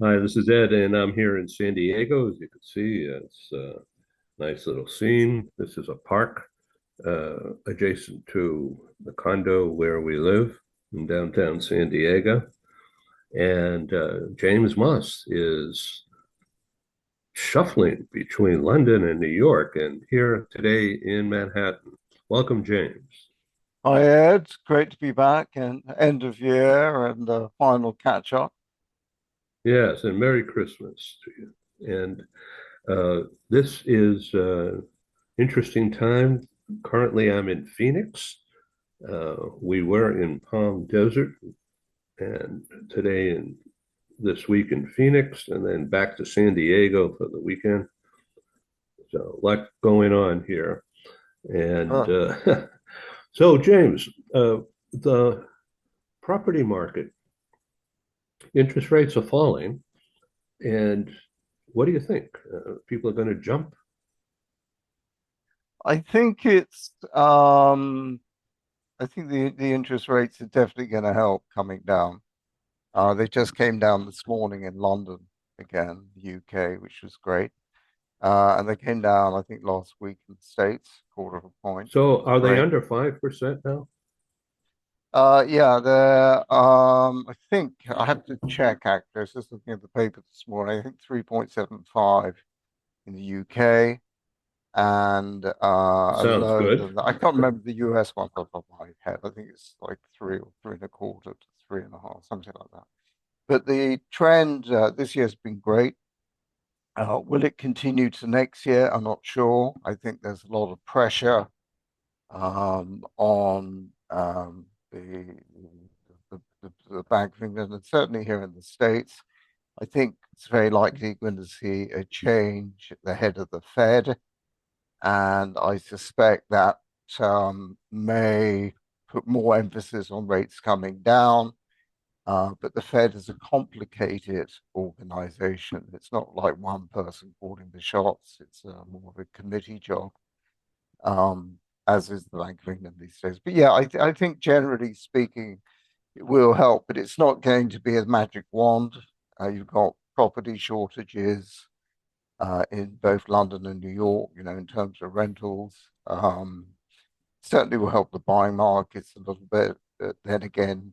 Hi, this is Ed, and I'm here in San Diego. As you can see, it's a nice little scene. This is a park adjacent to the condo where we live in downtown San Diego. And James Moss is shuffling between London and New York and here today in Manhattan. Welcome, James. Hi Ed, great to be back and end of year and final catch up. Yes, and Merry Christmas to you. And this is interesting time. Currently, I'm in Phoenix. We were in Palm Desert, and today and this week in Phoenix, and then back to San Diego for the weekend. So, a lot going on here. And Uh, so, James, the property market, interest rates are falling. And what do you think? People are going to jump? I think I think the interest rates are definitely going to help coming down. They just came down this morning in London again, the UK, which was great. And they came down, I think, last week in the States, quarter of a point, which So, is are they great. under 5% now? Yeah, they're I think I have to check actually. I was just looking at the paper this morning. I think 3.75 in the UK and a Sounds lower good. than that. I can't remember the US one off the top of my head. I think it's like three or three and a quarter to three and a half, something like that. But the trend this year has been great. Will it continue to next year? I'm not sure. I think there's a lot of pressure on the Bank of England, and certainly here in the States. I think it's very likely going to see a change at the head of the Fed, and I suspect that may put more emphasis on rates coming down. But the Fed is a complicated organization. It's not like one person calling the shots. It's more of a committee job, um, as is the Bank of England these days. But yeah, I think generally speaking, it will help, but it's not going to be a magic wand. You've got property shortages in both London and New York, in terms of rentals. Certainly will help the buying markets a little bit. But then again,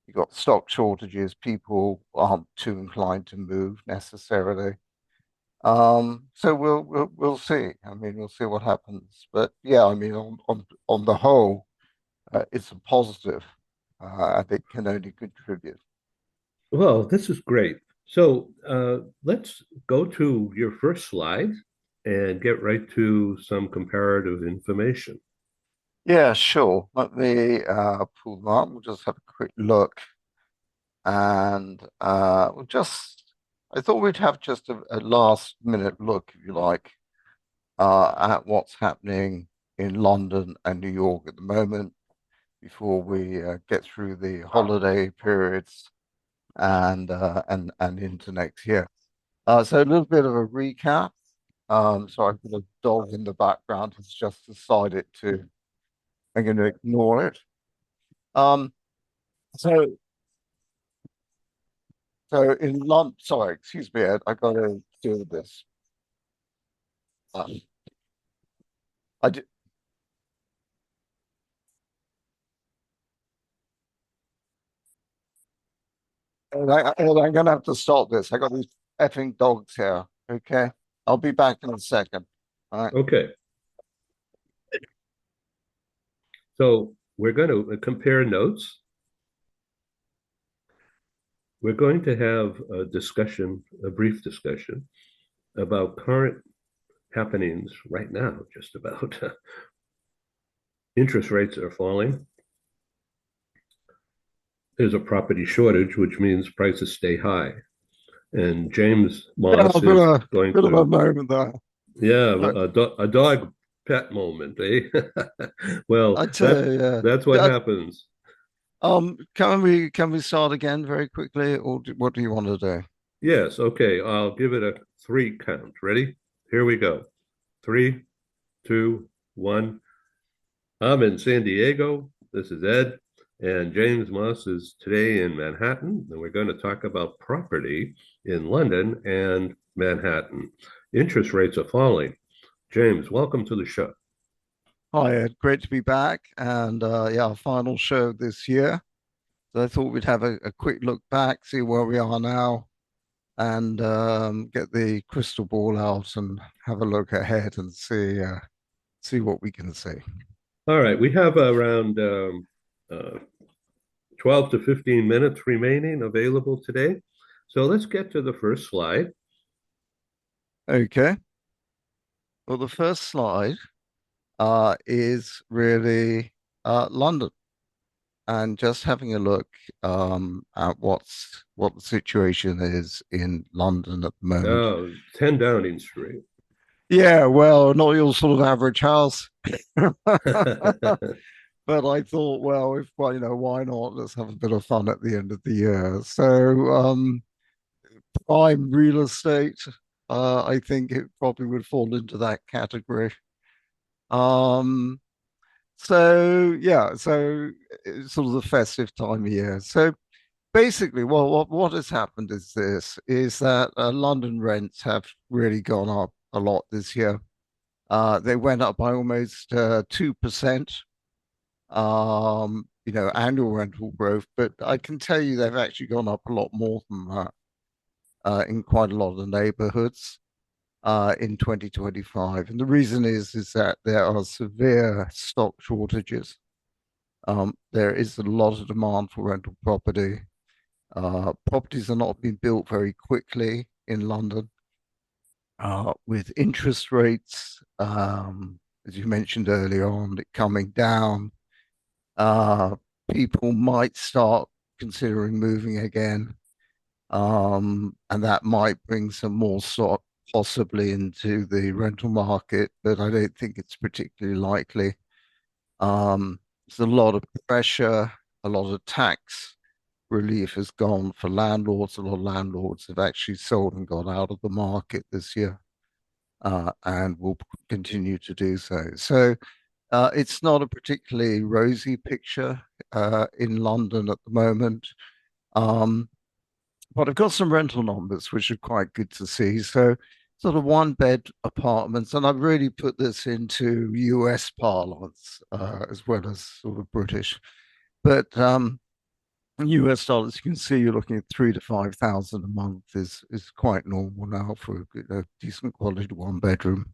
you've got stock shortages. People aren't too inclined to move necessarily. So we'll see. I mean, we'll see what happens. But yeah, I mean, on the whole, it's a positive. I think can only contribute. Well, this is great. So let's go to your first slide and get right to some comparative information. Yeah, sure. Let me pull them up. We'll just have a quick look. And I thought we'd have just a last minute look, if you like, at what's happening in London and New York at the moment before we get through the holiday periods and into next year. So a little bit of a recap. So I've got a dog in the background who's just decided to, I'm going to ignore it. Um, so So in London, sorry, excuse me, Ed, I got to deal with this. Um, I did, and I'm going to have to stop this. I got these effing dogs here. Okay, I'll be back in a second. All right. Okay, so we're going to compare notes. We're going to have a discussion, a brief discussion about current happenings right now, just about. Interest rates are falling. There's a property shortage, which means prices stay high. And James Yeah, Moss a bit is of going bit of a to, moment there. yeah, But a dog pet moment, eh? Well, I tell you, yeah. that's what Yeah, happens. can we start again very quickly, or what do you want to do? Yes, okay. I'll give it a three count. Ready? Here we go. Three, two, one. I'm in San Diego. This is Ed. And James Moss is today in Manhattan, and we're going to talk about property in London and Manhattan. Interest rates are falling. James, welcome to the show. Hi, Ed. Great to be back. And yeah, our final show this year. So I thought we'd have a quick look back, see where we are now, and get the crystal ball out and have a look ahead and see what we can see. All right, we have around 12 to 15 minutes remaining available today. So let's get to the first slide. Okay. Well, the first slide is really London and just having a look at what the situation is in London at the moment. 10 Downing Street. Yeah, well, not your sort of average house. But I thought, well, if well, why not? Let's have a bit of fun at the end of the year. So, prime real estate, I think it probably would fall into that category. Um, so yeah, so it's sort of the festive time of year. So basically, well, what has happened is that London rents have really gone up a lot this year. They went up by almost 2%. Annual rental growth, but I can tell you they've actually gone up a lot more than that in quite a lot of the neighborhoods in 2025. And the reason is that there are severe stock shortages. There is a lot of demand for rental property. Properties are not being built very quickly in London. With interest rates, as you mentioned earlier on, coming down, uh, people might start considering moving again. And that might bring some more stock possibly into the rental market, but I don't think it's particularly likely. There's a lot of pressure, a lot of tax relief has gone for landlords. A lot of landlords have actually sold and got out of the market this year, and will continue to do so. So it's not a particularly rosy picture in London at the moment. Um, but I've got some rental numbers which are quite good to see. So sort of one bed apartments, and I've really put this into US parlance as well as sort of British. But in US dollars, you can see you're looking at 3 to 5 thousand a month is quite normal now for a decent quality one bedroom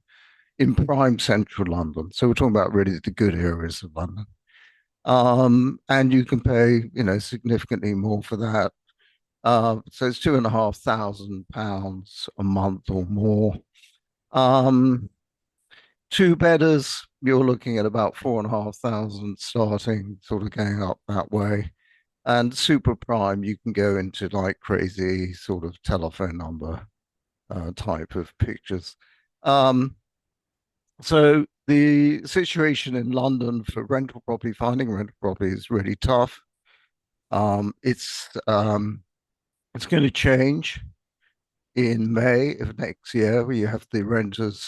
in prime central London. So we're talking about really the good areas of London. And you can pay, significantly more for that. So it's £2,500 a month or more. Um, Two bedders, you're looking at about 4,500 starting, sort of going up that way. And super prime, you can go into like crazy sort of telephone number type of pictures. Um, so the situation in London for rental property, finding rental property is really tough. Um, it's um, it's going to change in May of next year, where you have the Renters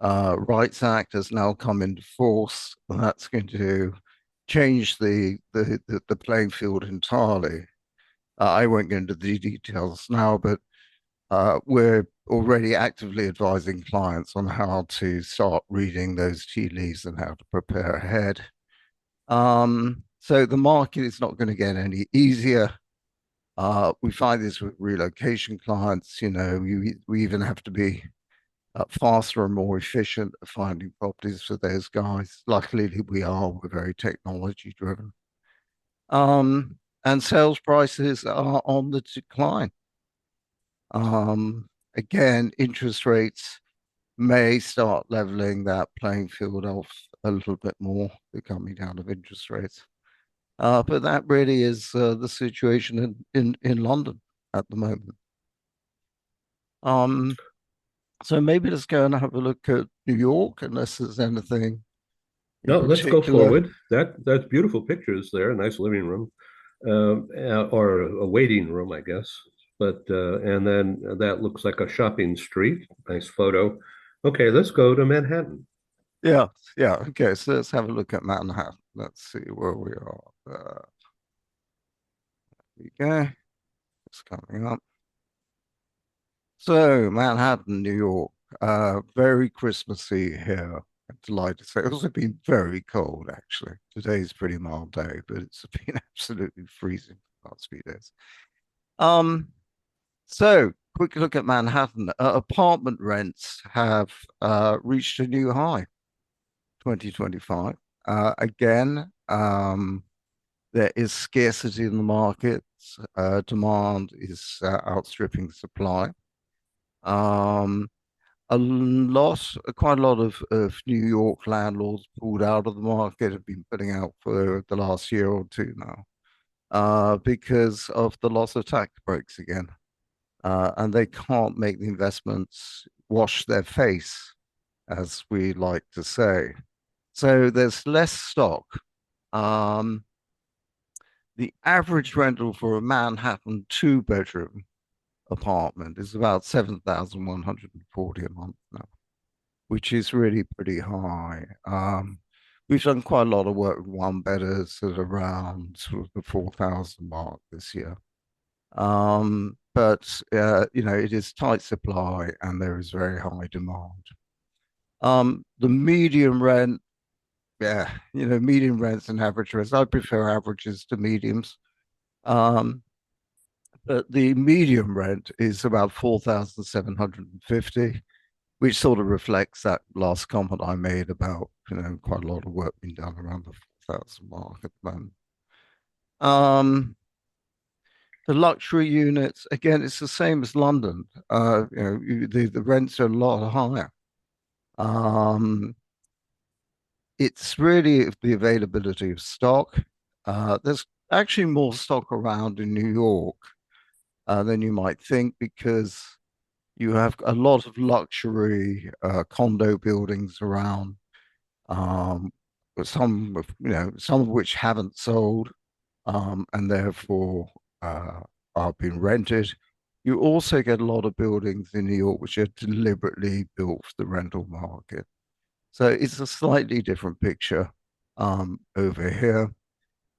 Rights Act has now come into force, and that's going to change the playing field entirely. I won't go into the details now, but we're already actively advising clients on how to start reading those tea leaves and how to prepare ahead. So the market is not going to get any easier. We find this with relocation clients. We even have to be faster and more efficient at finding properties for those guys. Luckily, we are. We're very technology driven. And sales prices are on the decline. Again, interest rates may start leveling that playing field off a little bit more, the coming down of interest rates. But that really is the situation in London at the moment. Um, so maybe let's go and have a look at New York, unless there's anything in No, let's go particular. forward. That's beautiful pictures there. A nice living room, or a waiting room, I guess. But and then that looks like a shopping street. Nice photo. Okay, let's go to Manhattan. Yeah, yeah. Okay, so let's have a look at Manhattan. Let's see where we are. we go. It's coming up. So, Manhattan, New York, very Christmassy here. I'm delighted to say it's also been very cold, actually. Today's a pretty mild day, but it's been absolutely freezing the past few days. Um, so quick look at Manhattan. Apartment rents have reached a new high, 2025. Again, there is scarcity in the market. Demand is outstripping supply. Um, quite a lot of New York landlords pulled out of the market, have been putting out for the last year or two now, because of the loss of tax breaks again. And they can't make the investments wash their face, as we like to say. So there's less stock. Um, the average rental for a Manhattan two-bedroom apartment is about 7,140 a month now, which is really pretty high. We've done quite a lot of work with one bedders at around sort of the 4,000 mark this year. But it is tight supply and there is very high demand. The median rent, yeah, median rents and average rents. I prefer averages to mediums. Um, but the medium rent is about 4,750, which sort of reflects that last comment I made about, quite a lot of work being done around the 4,000 mark at the moment. The luxury units, again, it's the same as London. The rents are a lot higher. Um, it's really the availability of stock. There's actually more stock around in New York than you might think because you have a lot of luxury condo buildings around, but some of which haven't sold, and therefore are being rented. You also get a lot of buildings in New York which are deliberately built for the rental market. So it's a slightly different picture over here.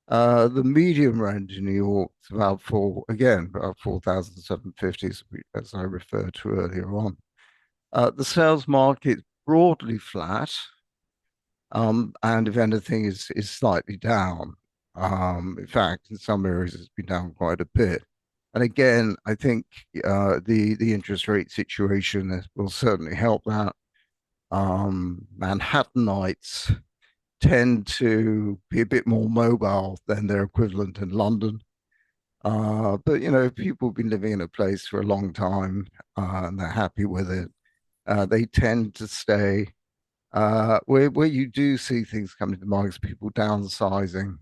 The medium rent in New York is about about 4,750, as I referred to earlier on. The sales market broadly flat, and if anything, is slightly down. In fact, in some areas, it's been down quite a bit. And again, I think the interest rate situation will certainly help that. Manhattanites tend to be a bit more mobile than their equivalent in London. But people have been living in a place for a long time and they're happy with it. They tend to stay. Where you do see things coming to mind is people downsizing,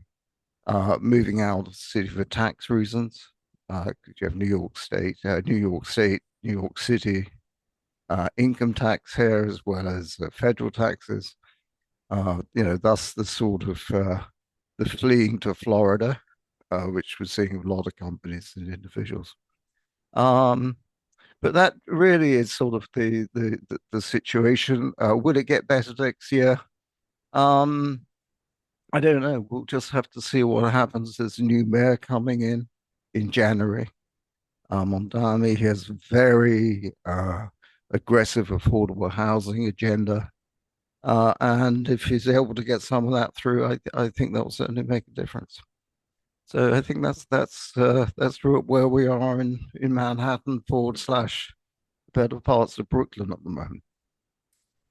moving out of the city for tax reasons. You have New York City income tax here as well as federal taxes. Thus the sort of the fleeing to Florida, which we're seeing a lot of companies and individuals. Um, but that really is sort of the situation. Will it get better next year? Um, I don't know. We'll just have to see what happens. There's a new mayor coming in January. Mondani, he has a very aggressive affordable housing agenda. And if he's able to get some of that through, I think that will certainly make a difference. So I think that's where we are in Manhattan forward slash better parts of Brooklyn at the moment.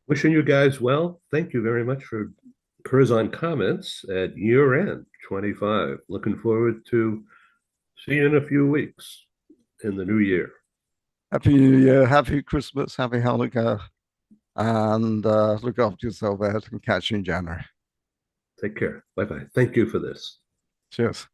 Wishing you guys well. Thank you very much for Curzon comments at year end 25. Looking forward to seeing you in a few weeks in the new year. Happy New Year, Happy Christmas, Happy Hanukkah, and look after yourself, Ed, and catch you in January. Take care. Bye bye. Thank you for this. Cheers.